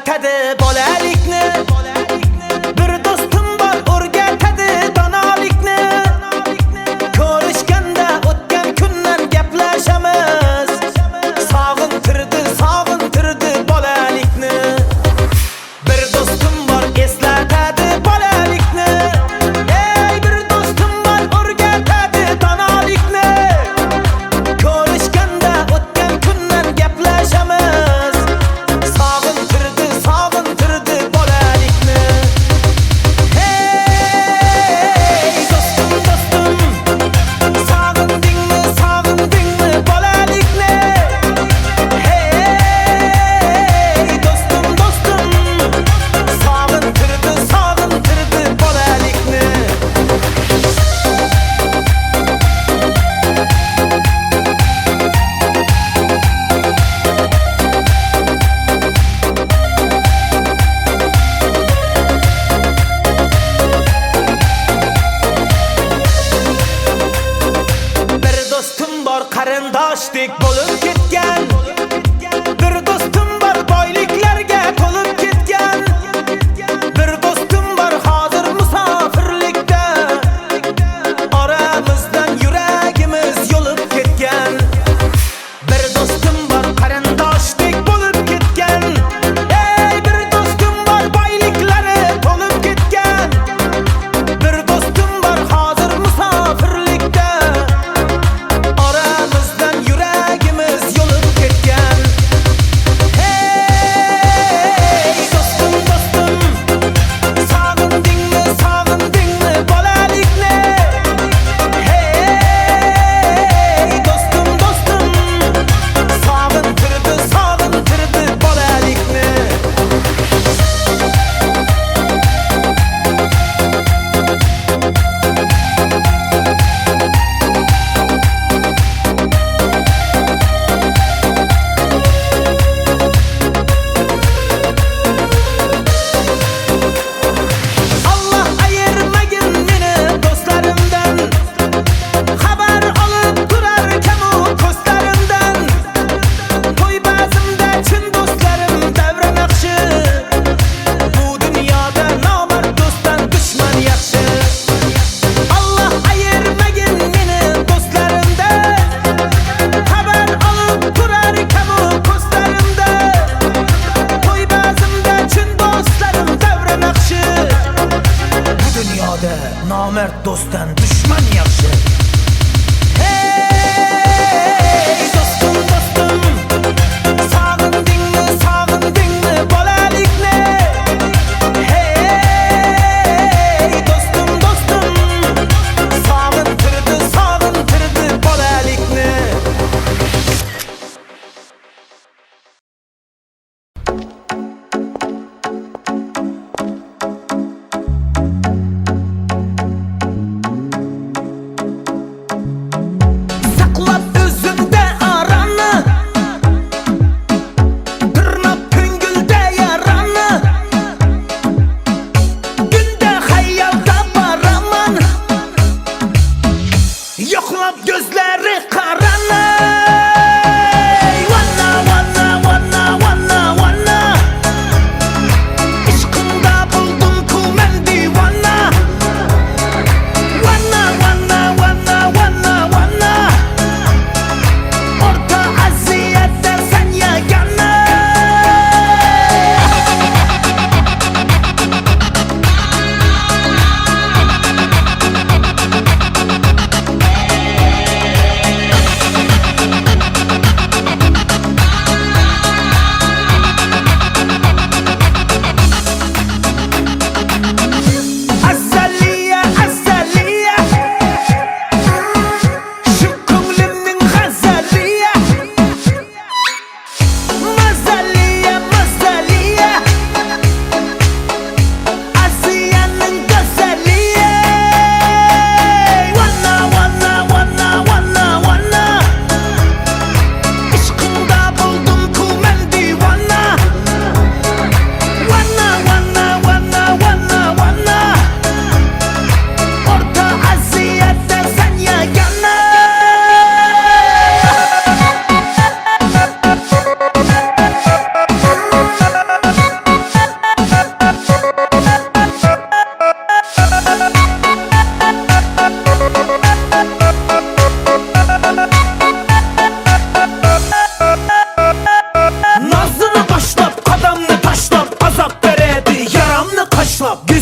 eslatadi bolalikni. Bir do'stim bor o'rgatadi donolikni. Ko'rishganda o'tgan kundan gaplashamiz. Sog'intirdi bolalikni. Bir do'stim bor eslatadi bolalikni. Ey bir do'stim bor o'rgatadi donolikni. Ko'rishganda o'tgan kundan gaplashamiz. Sog'intirdi bolalikni. Hey do'stim sog'indingmi bolalikni? Hey do'stim sog'intirdi bolalikni. Bir do'stim bor qarindoshdek bo'lib ketgan. Bir do'stim bor boyliklarga to'lib ketgan. Bir do'stim bor hozir musofirlikda. Oramizdan yuragimiz yo'lib ketgan. Bir do'stim bor qarindoshdek bo'lib ketgan. Ey bir do'stim bor boyliklari to'lib ketgan. Bir do'stim bor hozir musofirlikda. Oramizdan yuragimiz yo'lib ketgan. Hey do'stim sog'indingmi bolalikni? Hey do'stim sog'intirdi bolalikni. Allah ayirmagin meni do'stlarimdan. Xabar olib turar kamu ko'zlarimdan. To'y ba'zimda chin do'stlarim davra naqshi. Bu dunyoda nomard do'stdan dushman yaxshi. Allah ayirmagin meni do'stlarimdan. Xabar olib turar kamu ko'zlarimdan. To'y ba'zimda chin do'stlarim davra naqshi. Bu dunyoda nomard do'stdan dushman yaxshi. Hey do'stim sog'indingmi bolalikni? Hey do'stim sog'intirdi bolalikni.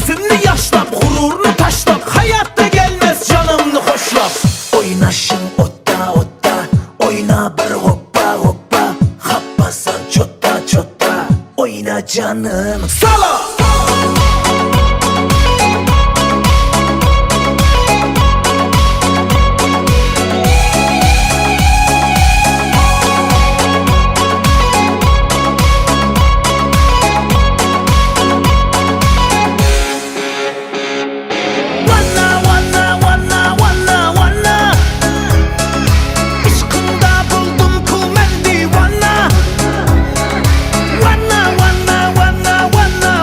Gözünü yaşlap, gururunu taşlap, hayatta gelmez canımını hoşlap. Oynaşın otta otta, oyna bir hoppa hoppa, hoppasan çotta çotta, oyna canım. Sala! Wanna, wanna, wanna, wanna, wanna. Aşkında buldum kumendi wanna. Wanna, wanna, wanna, wanna,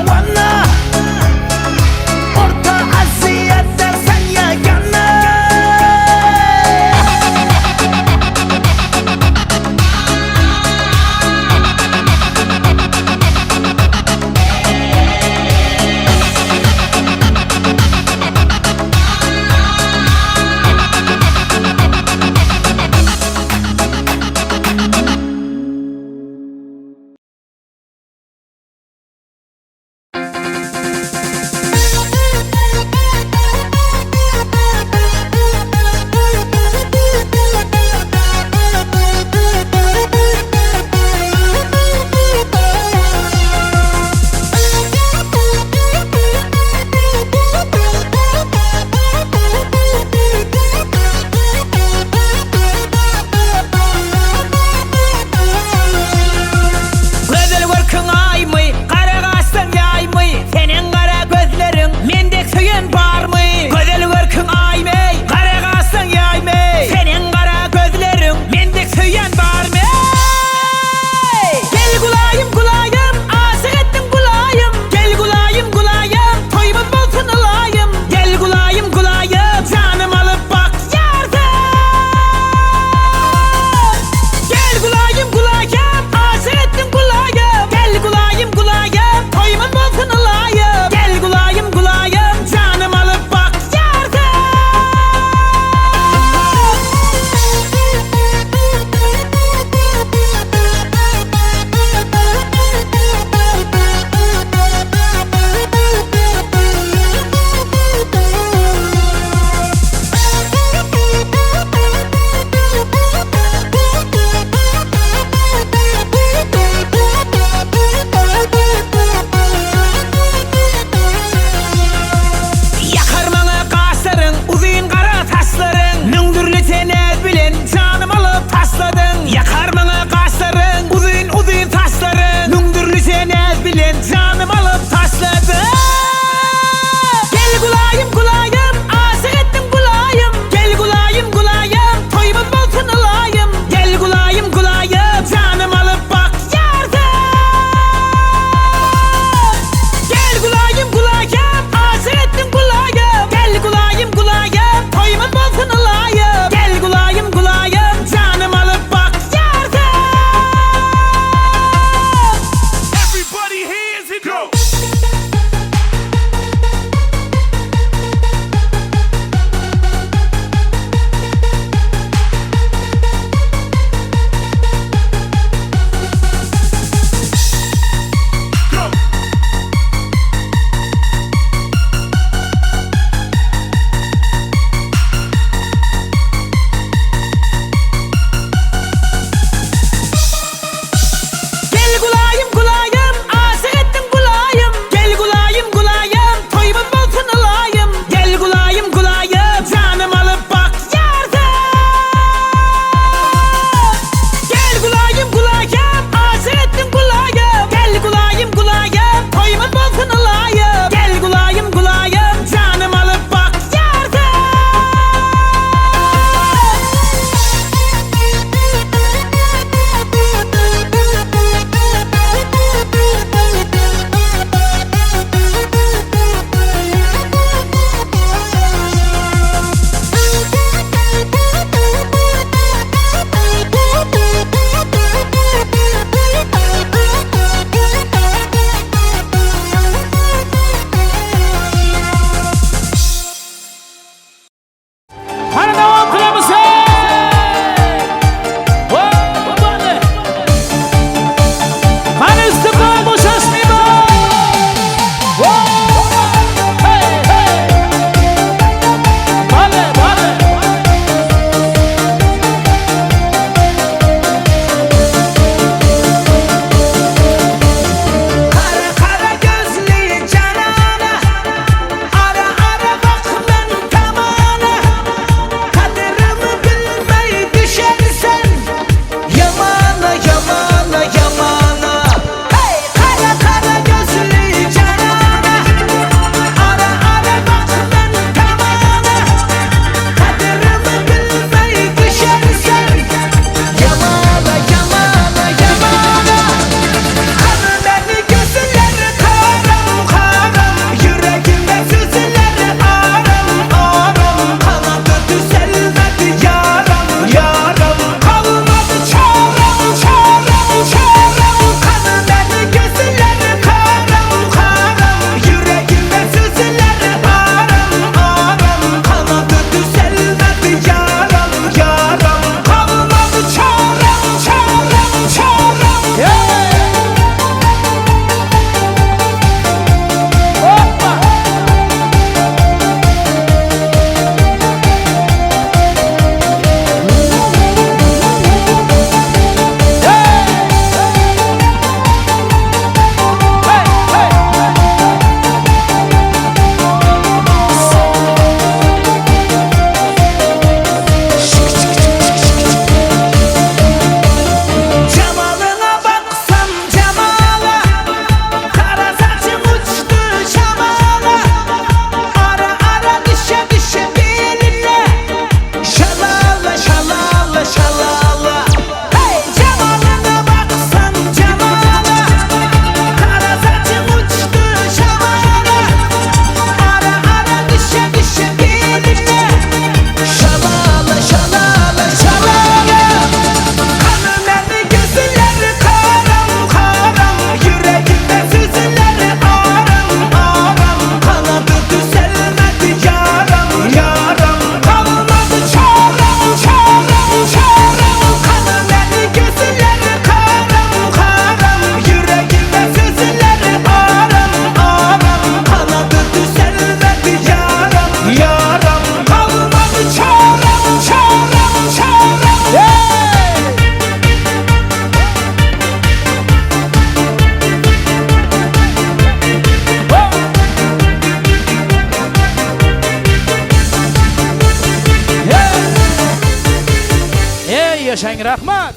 yashang, rahmat.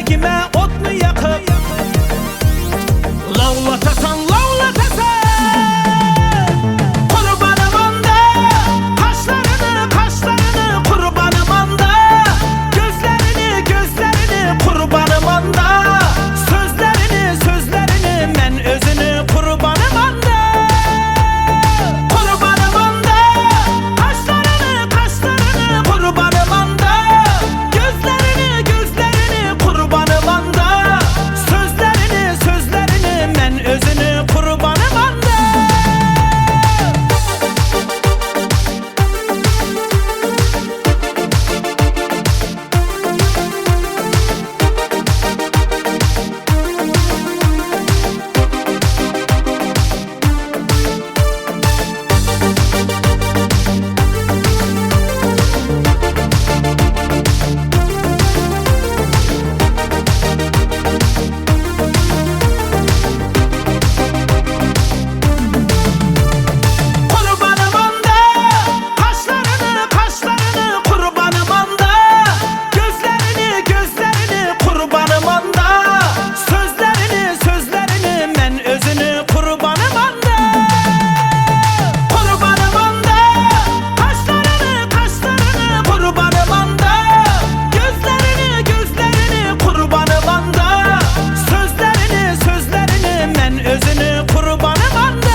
Sevgime ot mu yakıp Lavlatasan lavlatasan Kurbanım anda Kaşlarını kurbanım anda Gözlerini kurbanım anda Sözlerini men özünü kurbanım anda Kurbanım anda Kaşlarını kurbanım anda Gözlerini kurbanım anda Sözlerini men özünü kurbanım anda Kurbanım anda Kaşlarını kurbanım anda Gözlerini kurbanım anda Sözlerini men özünü kurbanım anda Kurbanım anda Kaşlarını kurbanım anda Gözlerini kurbanım anda Sözlerini men özünü kurbanım anda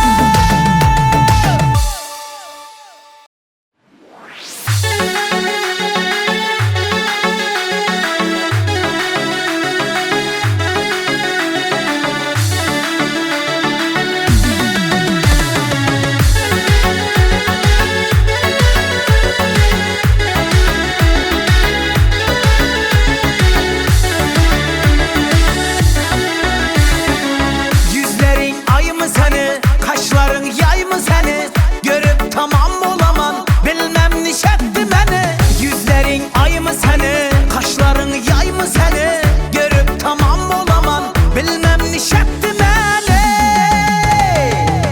Yüzlerin ay mı seni, kaşların yay mı seni Görüp tamam olamam, bilmem nişetti beni Yüzlerin ay mı seni, kaşların yay mı seni Görüp tamam olamam, bilmem nişetti beni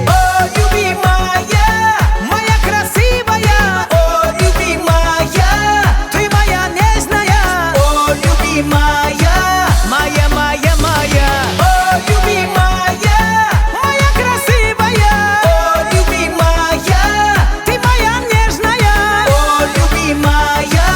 Oh you be моя красивая Oh you be моя, ты моя нежная Oh you be моя Oh you be моя красивая Oh you be моя, ты моя нежная Oh you be моя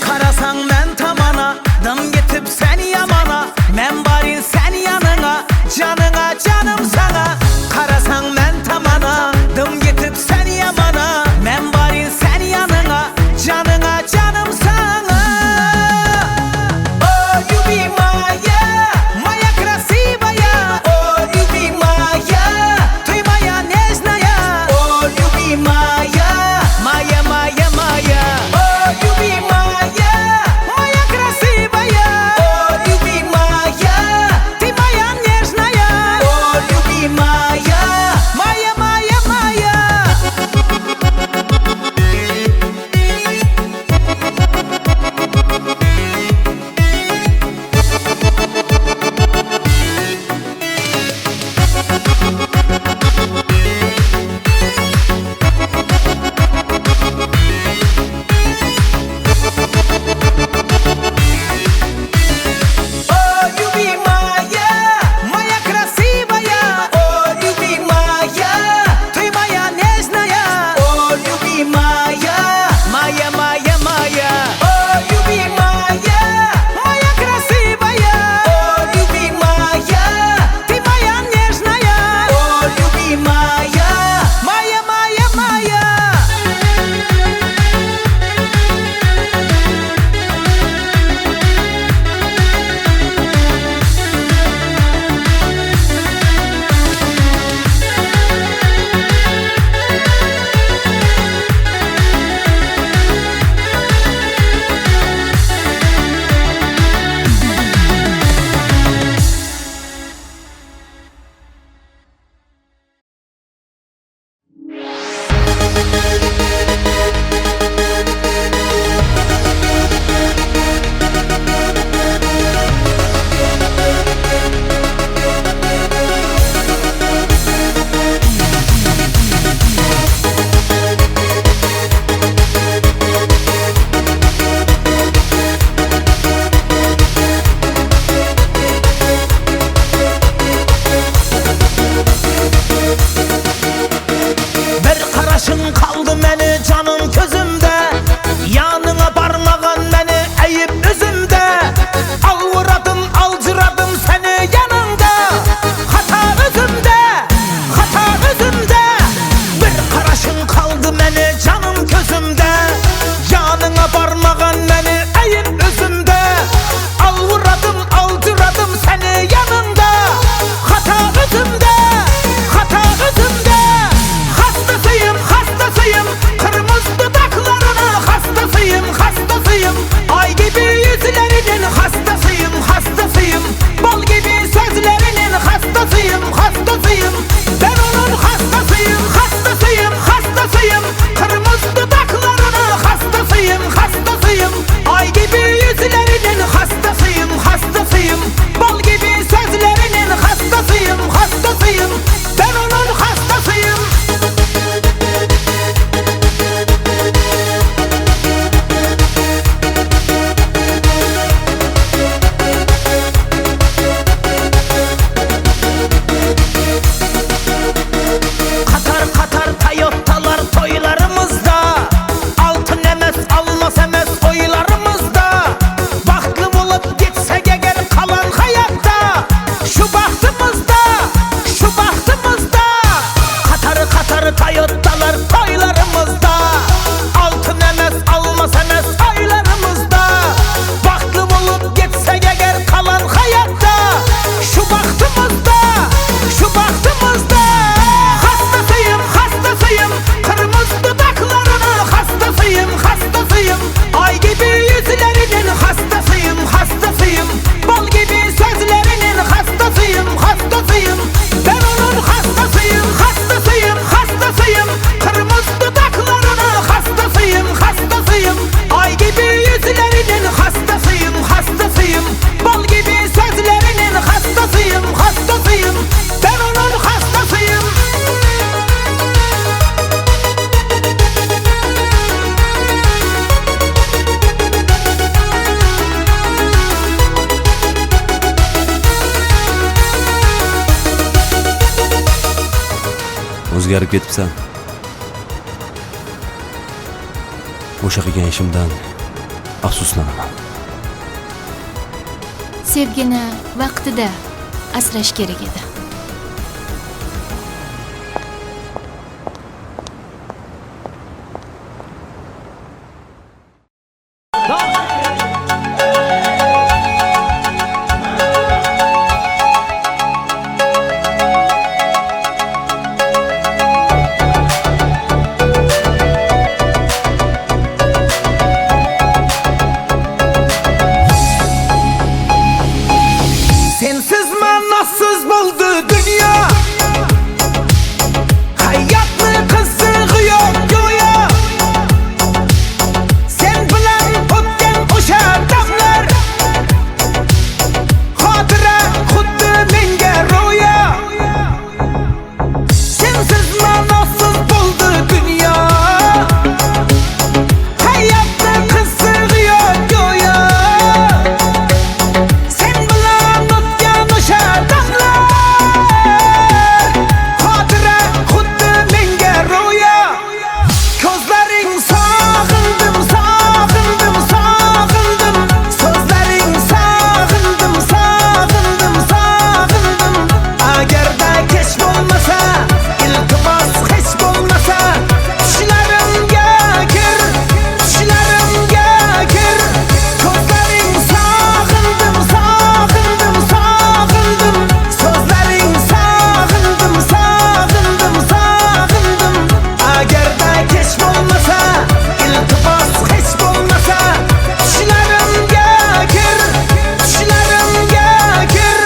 Karasan men tamana, dım getip sen yamana Men barin sen yanına, canına canım sana Karasan men tamana, dım getip sen yamana Men barin sen yanına, canına canım sana Oh you be моя красивая Oh you be моя, ты моя нежная Oh you be моя Oh you be моя красивая Oh you be моя, ты моя нежная Oh you be моя o'zgarib ketibsan. O'sha qilgan ishimdan afsuslanaman. Sevgini vaqtida asrash kerak edi. Sensiz ma'nosiz bo'ldi dunyo. Hayotni qizig'i yo'q go'yo. Sen bilan o'tgan o'sha damlar xotira xuddi menga ro'yo. Sensiz ma'nosiz bo'ldi dunyo. Hayotni qizig'i yo'q go'yo. Sen bilan o'tgan o'sha damlar xotira xuddi menga ro'yo. Ko'zlaring sog'indim, sog'indim, sog'indim. So'zlaring sog'indim, sog'indim, sog'indim. Agarda kech bo'lmasa, iltimos hech bo'lmasa, tushlarimga kir, tushlarimga kir. Ko'zlaring sog'indim, sog'indim, sog'indim. So'zlaring sog'indim, sog'indim, sog'indim. Agarda kech bo'lmasa, iltimos hech bo'lmasa, tushlarimga kir, tushlarimga kir.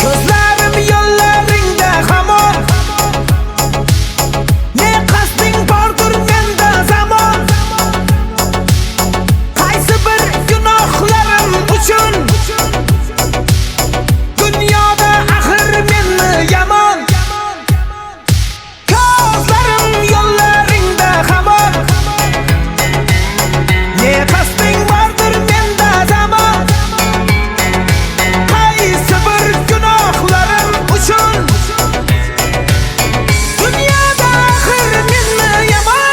Ko'zlarim yo'llaringda hamon. Ne qasding bordir menda zamon. Qaysi bir gunohlarim uchun dunyoda axir meni yomon. Ko'zlarim yo'llaringda hamon. Ne qasding bordir menda zamon. Qaysi bir gunohlarim uchun dunyoda axir meni yomon.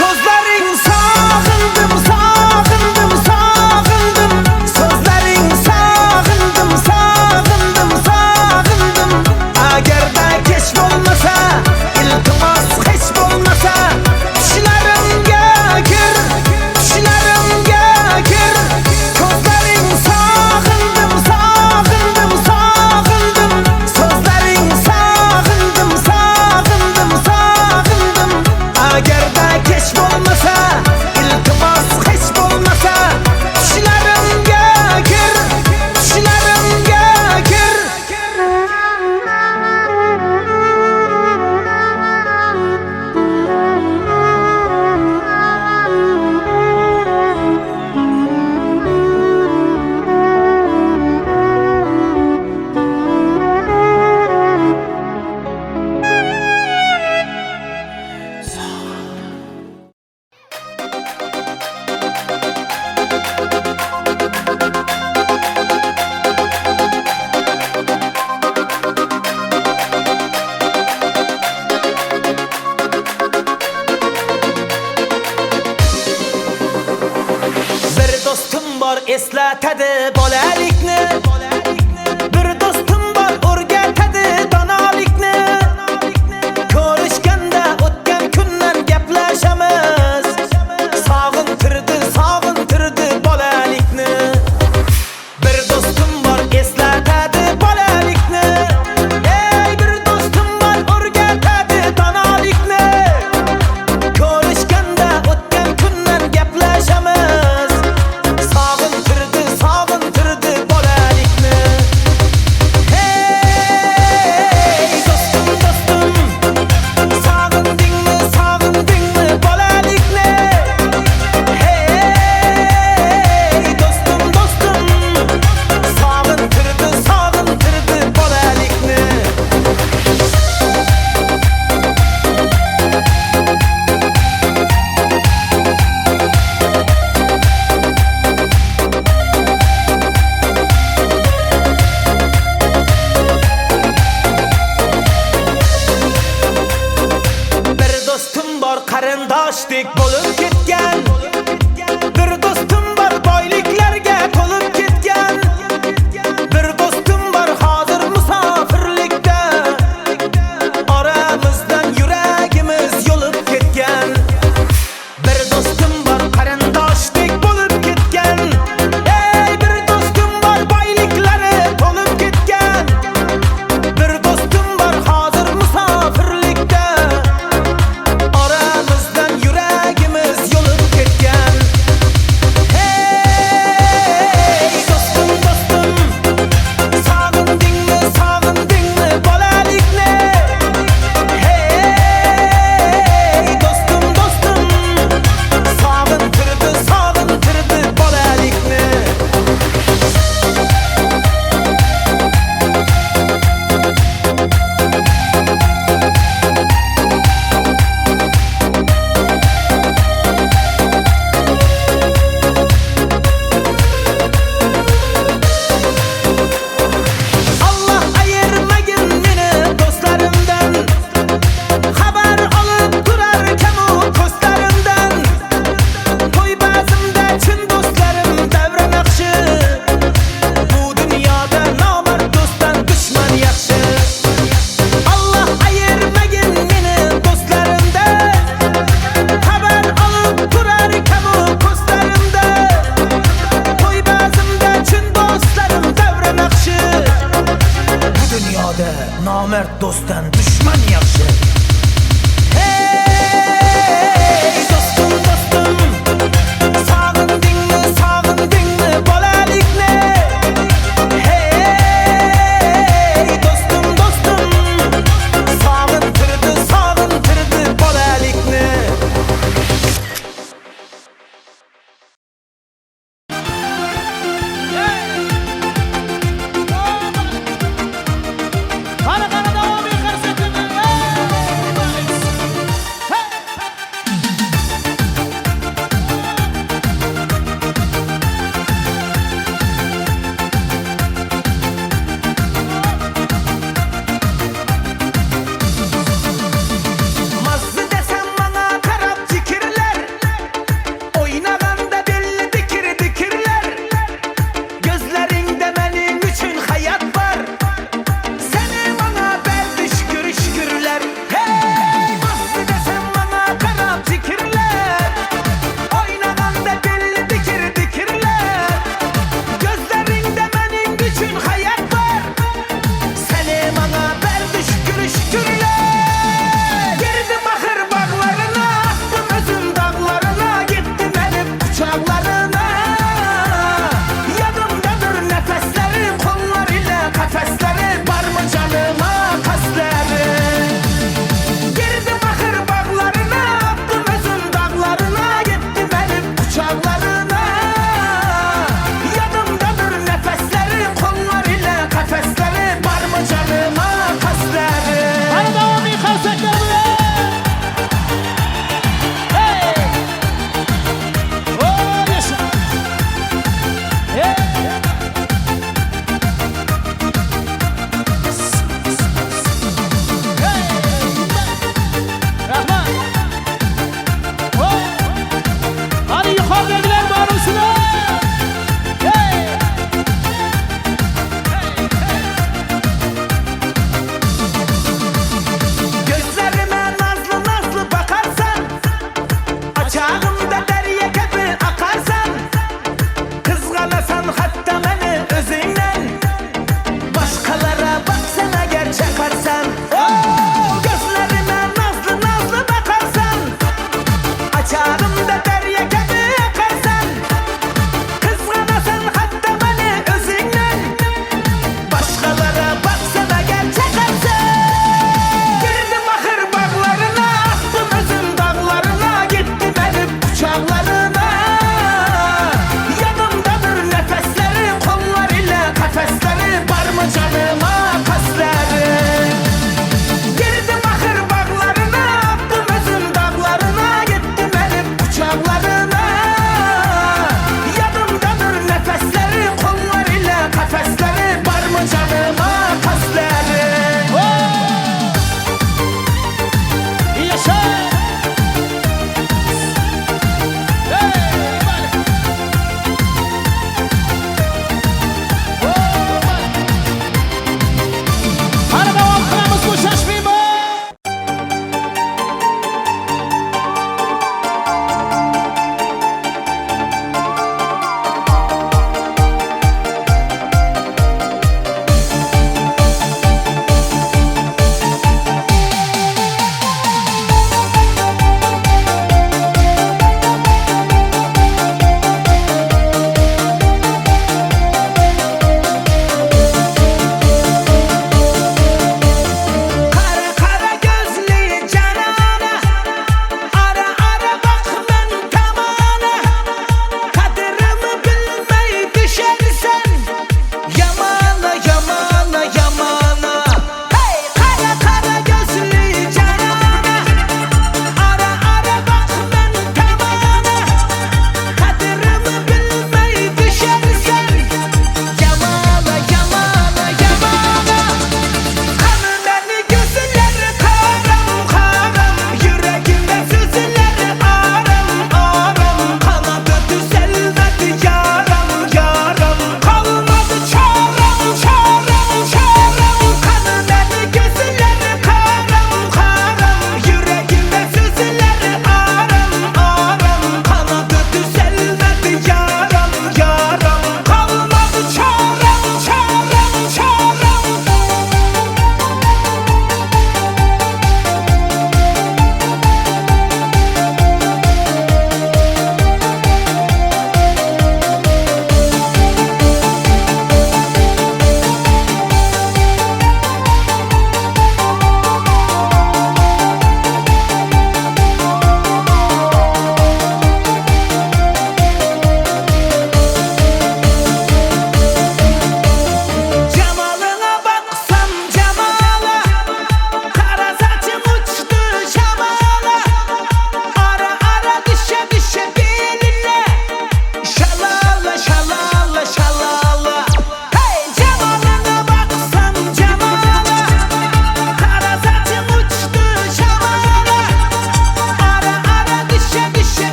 Ko'zlaring sog'indim, sog'indim, sog'indim. So'zlaring sog'indim, sog'indim, sog'indim. Agarda kech bo'lmasa, iltimos hech bo'lmasa, tushlarimga kir, tushlarimga kir. Ko'zlaring sog'indim, sog'indim, sog'indim. So'zlaring sog'indim, sog'indim, sog'indim. Agarda kech bo'lmasa, iltimos hech bo'lmasa, tushlarimga kir, tushlarimga kir. Bir do'stim bor eslatadi bolalikni. Bir do'stim bor o'rgatadi donolikni. Ko'rishganda o'tgan kundan gaplashamiz. Sog'intirdi, sog'intirdi bolalikni. Bir do'stim bor eslatadi bolalikni. Ey bir do'stim bor o'rgatadi donolikni. Ko'rishganda o'tgan kundan gaplashamiz. Sog'intirdi, sog'intirdi bola qarindoshdik bo'lib ketgan. Bir do'stim bor boyliklarga to'lib ketgan. Bir do'stim bor hozir musofirlikda. Oramizdan yuragimiz yo'lib ketgan. Bir do'stim bor qarindoshdik bo'lib ketgan. Ey bir do'stim bor boyliklari to'lib ketgan. Bir do'stim bor hozir musofirlikda. Oramizdan yuragimiz yo'lib ketgan. Hey do'stim do'stim, sog'indingmi sog'indingmi bolalikni? Hey do'stim do'stim, sog'intirdi sog'intirdi bolalikni. Allah ayırmagin meni do'stlarimdan. Xabar olib turarkan u ko'zlarimdan. To'y ba'zimda chin do'stlarim davra naqshi. Bu dunyoda nomard do'stdan dushman yaxshi. Allah ayirmagin meni do'stlarimdan. Xabar olib turarkan u ko'zlarimdan. To'y ba'zimda chin do'stlarim davra naqshi. Bu dunyoda nomard do'stdan dushman yaxshi. Hey do'stim do'stim, sog'indingmi sog'indingmi bolalikni? Hey do'stim do'stim, sog'intirdi sog'intirdi bolalikni. Qani davom etsin.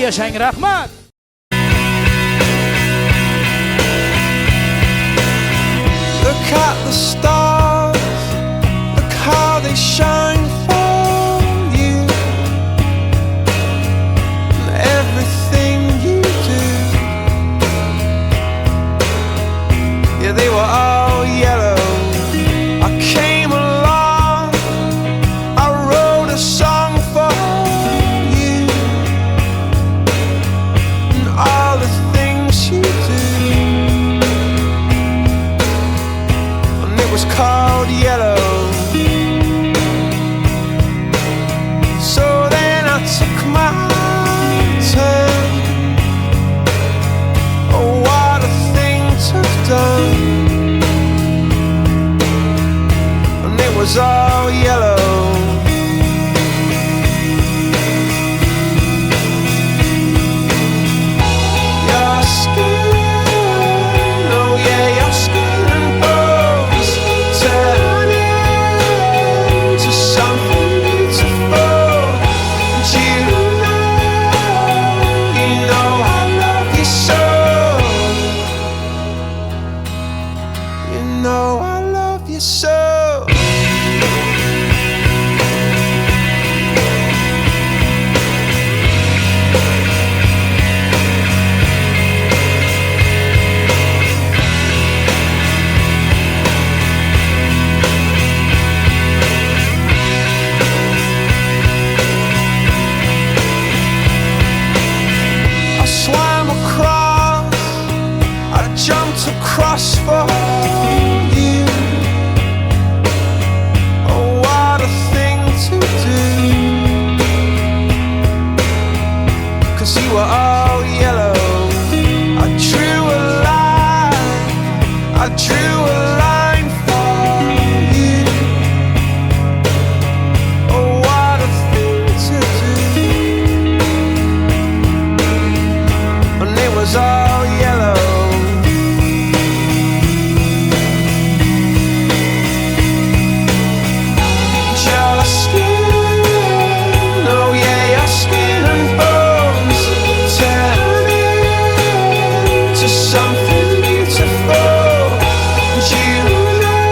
yashang, rahmat. Look at the stars, look how they shine for you. And everything you do, yeah, they were all yellow. I came along, I wrote a song for you. And all the things you do, was called yellow. So then I took my turn. Oh, what a thing to have done. And it was all yellow. Your skin, oh yeah, your skin and bones turn into something beautiful. And you know I love you so. You know I love you so. I swam across, I jumped across for you. Oh, what a thing to do. 'Cause you were all yellow. I drew a line, I drew a line for you. Oh, what a thing to do. And it was all yellow. Your skin, oh yeah, your skin and bones turn into something beautiful. And you know,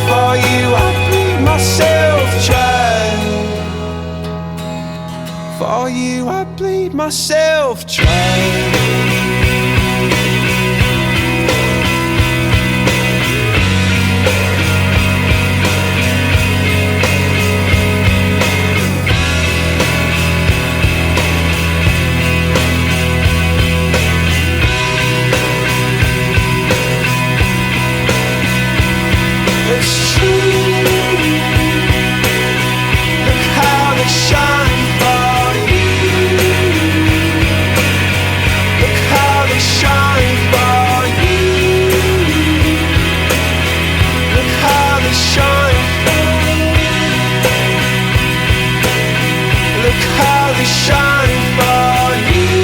for you I bleed myself dry. For you I bleed myself dry. It's true. Look how they shine for you. Look how they shine for you. Look how they shine for you. Look how they shine for you.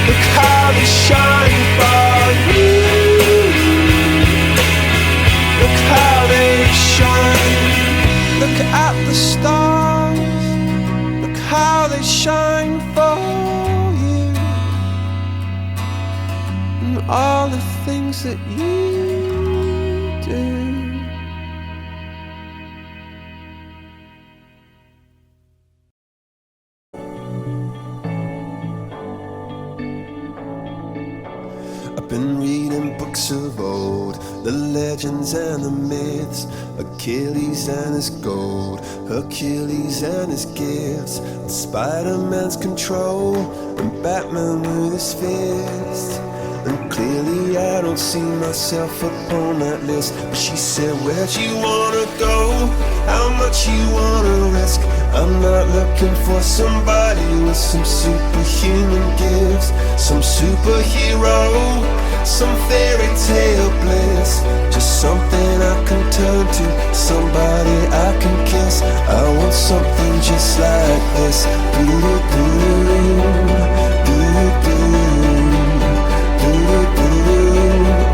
Look how they shine for you. Look how they shine. Look at the stars. Look how they shine for you. And all the things that you do. I've been reading books of old, the legends and the myths, Achilles and his gold, Hercules and his gifts, and Spider-Man's control, and Batman with his fist. And clearly I don't see myself upon that list. But she said, where'd you wanna go? How much you wanna risk? I'm not looking for somebody with some superhuman gifts, some superhero, some fairy tale bliss. Just something I can turn to, somebody I can kiss. I want something just like this.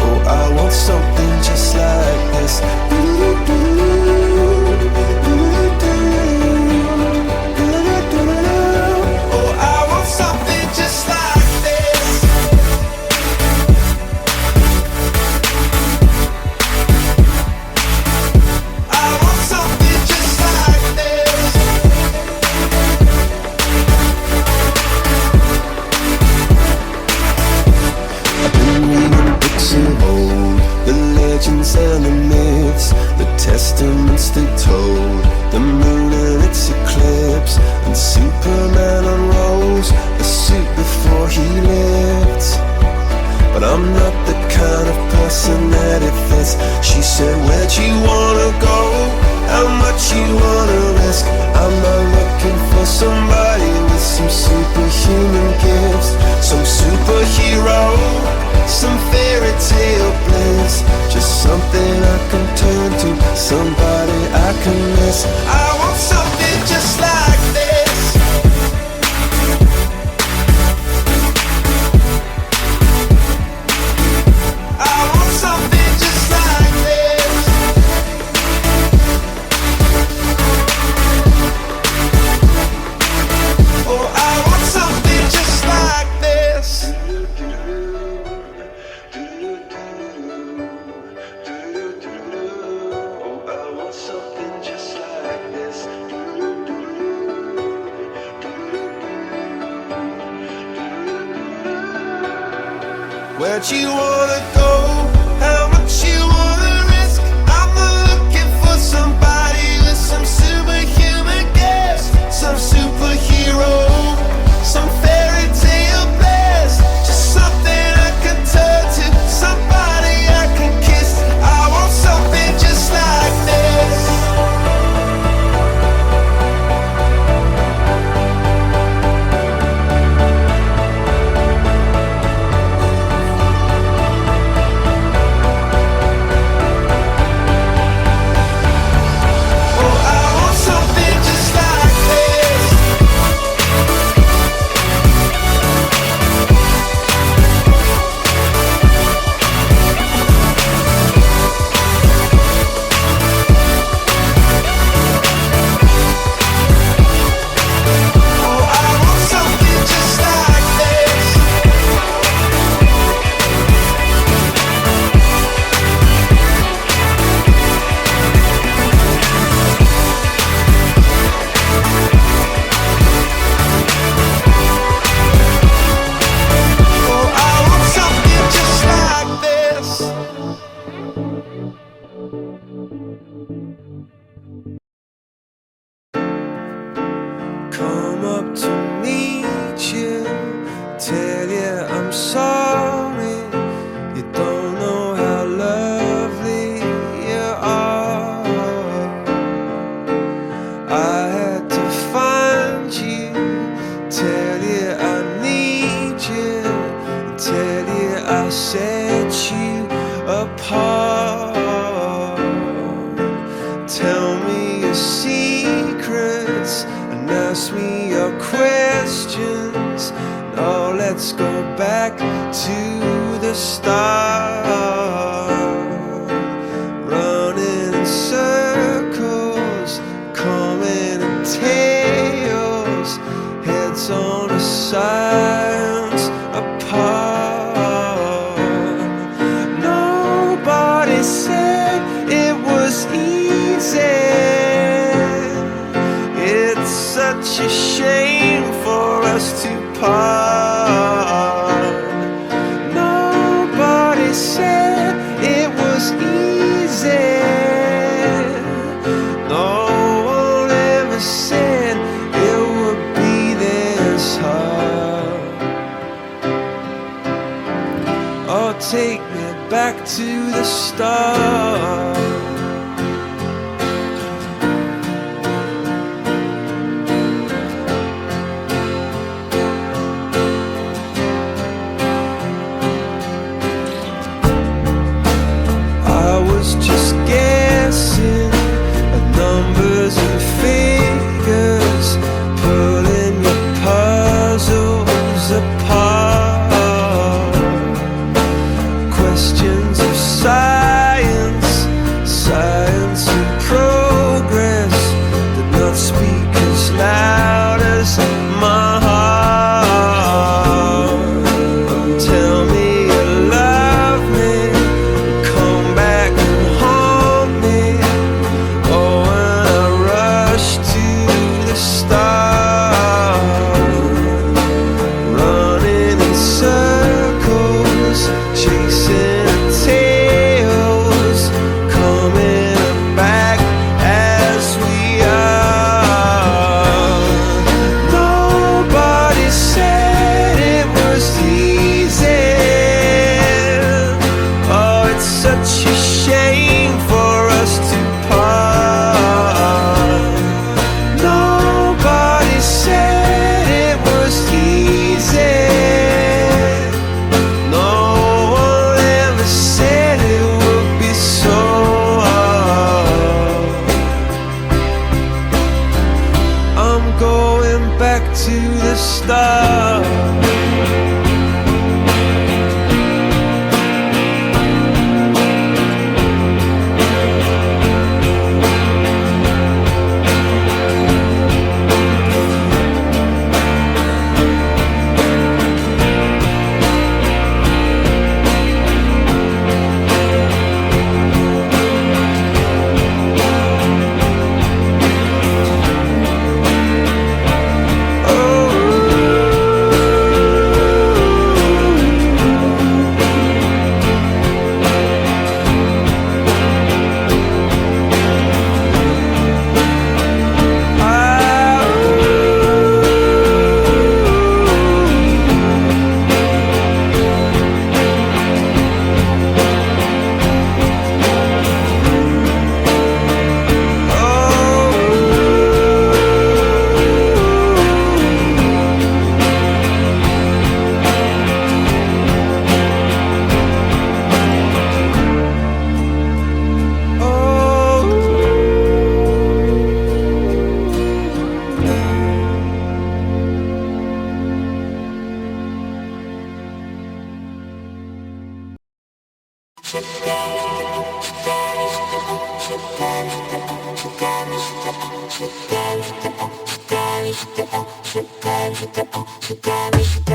Oh, I want something just like this. this. I want something just like this. I want something just like this. Oh, I want something just like this. Oh, I want something just like this. Where'd you wanna go? How much you wanna risk? I'm not looking for somebody with some superhuman gifts, some superhero, some fairy tale best. Just something I can turn to, somebody I can kiss. I want something just like this. Oh, I want something just like this. Oh, I want something just like this. Oh, I want something just like this. Come up to meet you, tell you I'm sorry. You don't know how lovely you are. I had to find you, tell you I need you, tell you I set you apart. Tell me your secrets and ask me your questions. Now let's go back to the start. Running in circles, coming in tails, heads on the sides apart. Nobody said it was easy. It's such a shame for us to part. Nobody said it was easy. No one ever said it would be this hard. Oh, take me back to the start. I was just guessing at numbers and figures, pulling your puzzles apart. Questions of science, back to the start.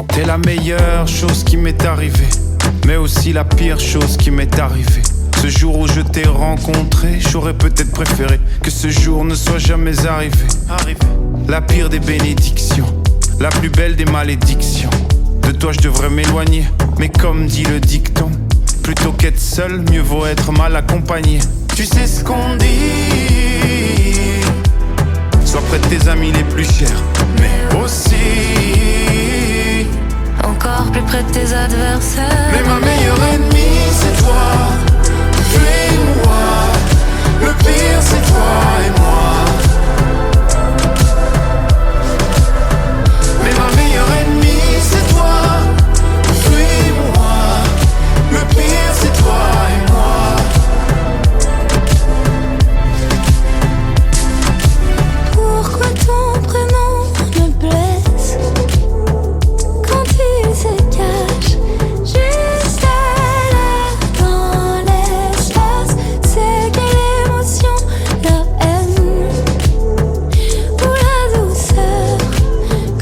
T'es la meilleure chose qui m'est arrivée, mais aussi la pire chose qui m'est arrivée. Ce jour où je t'ai rencontré, j'aurais peut-être préféré que ce jour ne soit jamais arrivé. La pire des bénédictions, la plus belle des malédictions. De toi je devrais m'éloigner, mais comme dit le dicton, plutôt qu'être seul, mieux vaut être mal accompagné. Tu sais ce qu'on dit, sois près de tes amis les plus chers, mais aussi encore plus près de tes adversaires. mais ma meilleure ennemie c'est toi, fuis-moi. Le pire c'est toi et moi. Mais ma meilleure ennemie c'est toi, fuis-moi. Le pire c'est toi et moi. Pourquoi ton prénom me blesse quand il se cache juste là dans l'espace? C'est quelle émotion, la haine ou la douceur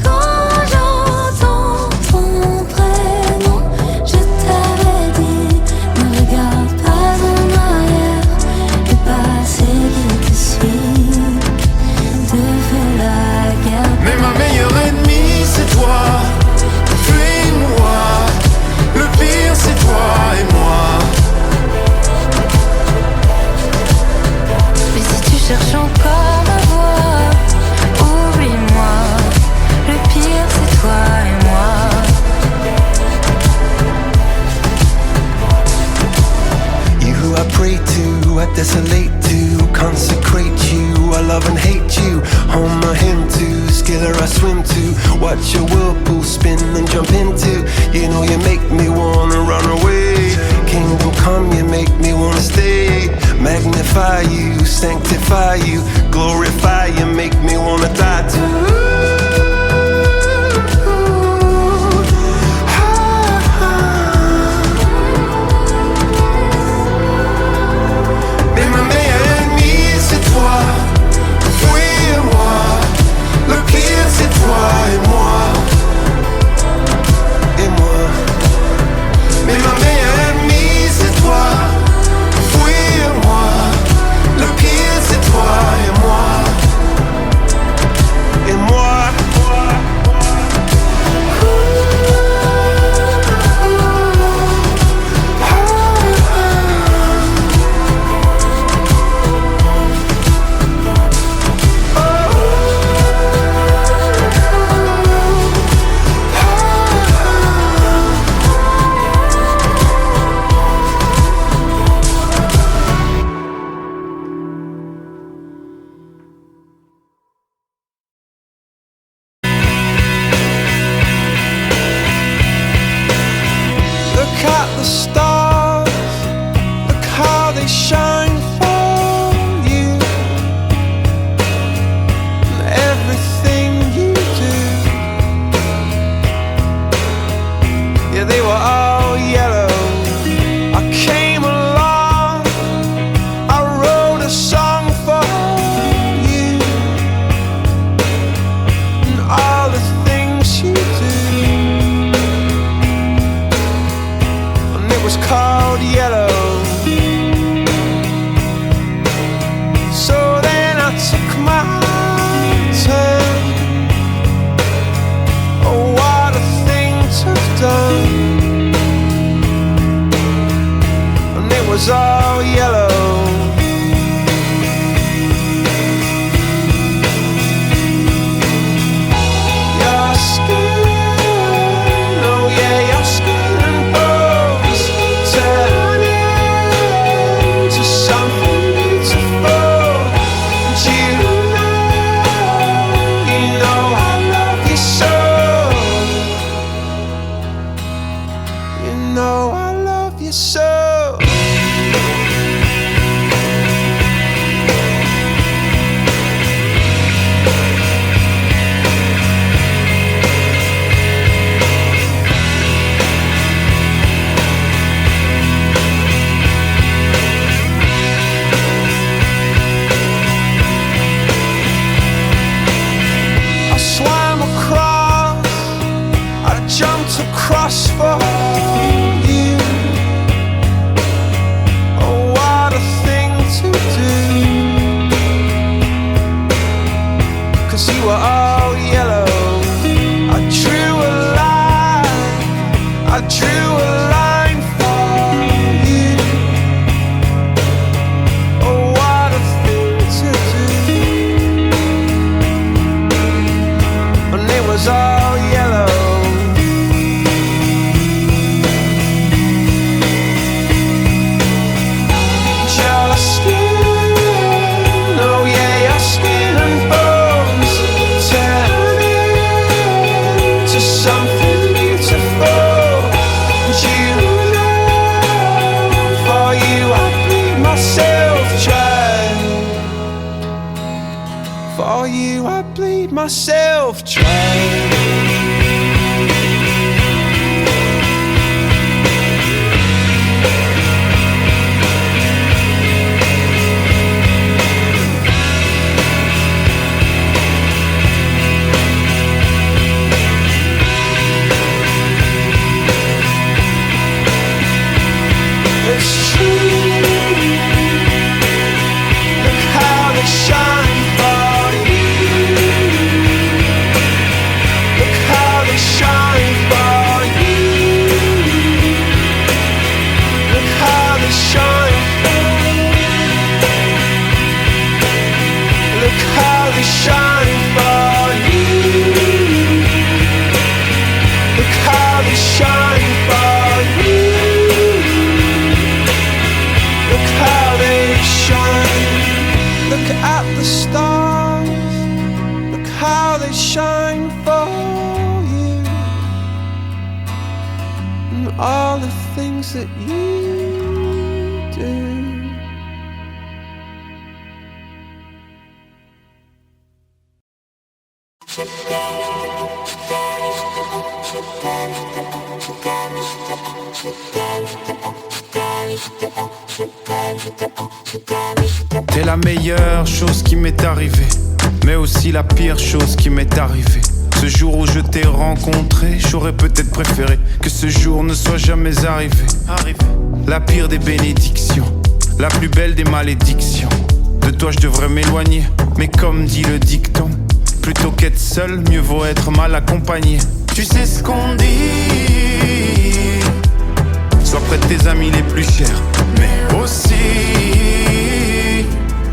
quand j'entends ton prénom? Je t'avais dit, ne regarde pas en arrière, le passé qui te suit te fait la guerre. Mais ma meilleure ennemie c'est toi, fuis-moi. Le pire c'est toi et moi. Mais si tu cherches encore ma voix, oublie-moi. Le pire c'est toi et moi. You who I pray to, I desolate to, consecrate you, I love and hate you. Home my hymn to, skiller I swim to, watch your whirlpool spin and jump into. You know you make me wanna run away. Kingdom come, you make me wanna stay. Magnify you, sanctify you, glorify you, make me wanna die too. Mais ma meilleure ennemie c'est toi, fuis-moi. Le pire c'est toi et moi. Et moi. Mais ma meilleure ennemie c'est toi, fuis-moi. Le pire c'est toi et moi. was all yellow. Your skin, oh yeah, your skin and bones turn into something beautiful. And you know I love you so. You know I love you so. I swam across, I jumped across for you. Oh, what a thing to do. 'Cause you were all yellow. I drew a line, I drew a line for you. Oh, what a thing to do. And it was all yellow. Your skin, oh yeah, your skin and bones turn into something beautiful. And you know, for you I bleed myself dry. For you I bleed myself dry. It's true. Look how they shine for you. Look how they shine for you. Look how they shine for you. Look how they shine for you. Look how they shine for you. Look how they shine. Look at the stars. Look how they shine for you. And all the things that you do. T'es la meilleure chose qui m'est arrivée, mais aussi la pire chose qui m'est arrivée. Ce jour où je t'ai rencontré, j'aurais peut-être préféré que ce jour ne soit jamais arrivé. La pire des bénédictions, la plus belle des malédictions. De toi je devrais m'éloigner, mais comme dit le dicton, plutôt qu'être seul, mieux vaut être mal accompagné. Tu sais ce qu'on dit, sois près de tes amis les plus chers, mais aussi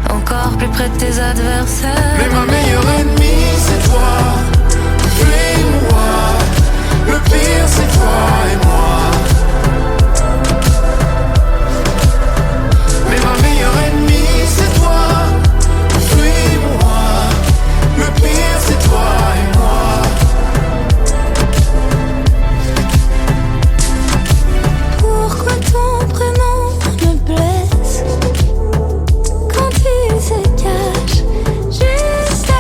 encore plus près de tes adversaires. mais ma meilleure ennemie c'est toi. Fuis-moi, le pire c'est toi et moi. Mais ma meilleure ennemie c'est toi. Fuis-moi, le pire c'est toi et moi. Pourquoi ton prénom me blesse quand il se cache juste à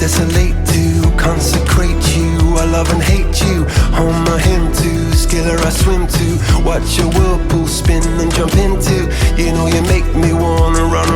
desolate to consecrate you. I love and hate you. Home my hymn to, skiller I swim to. Watch your whirlpool spin and jump into. You know you make me wanna run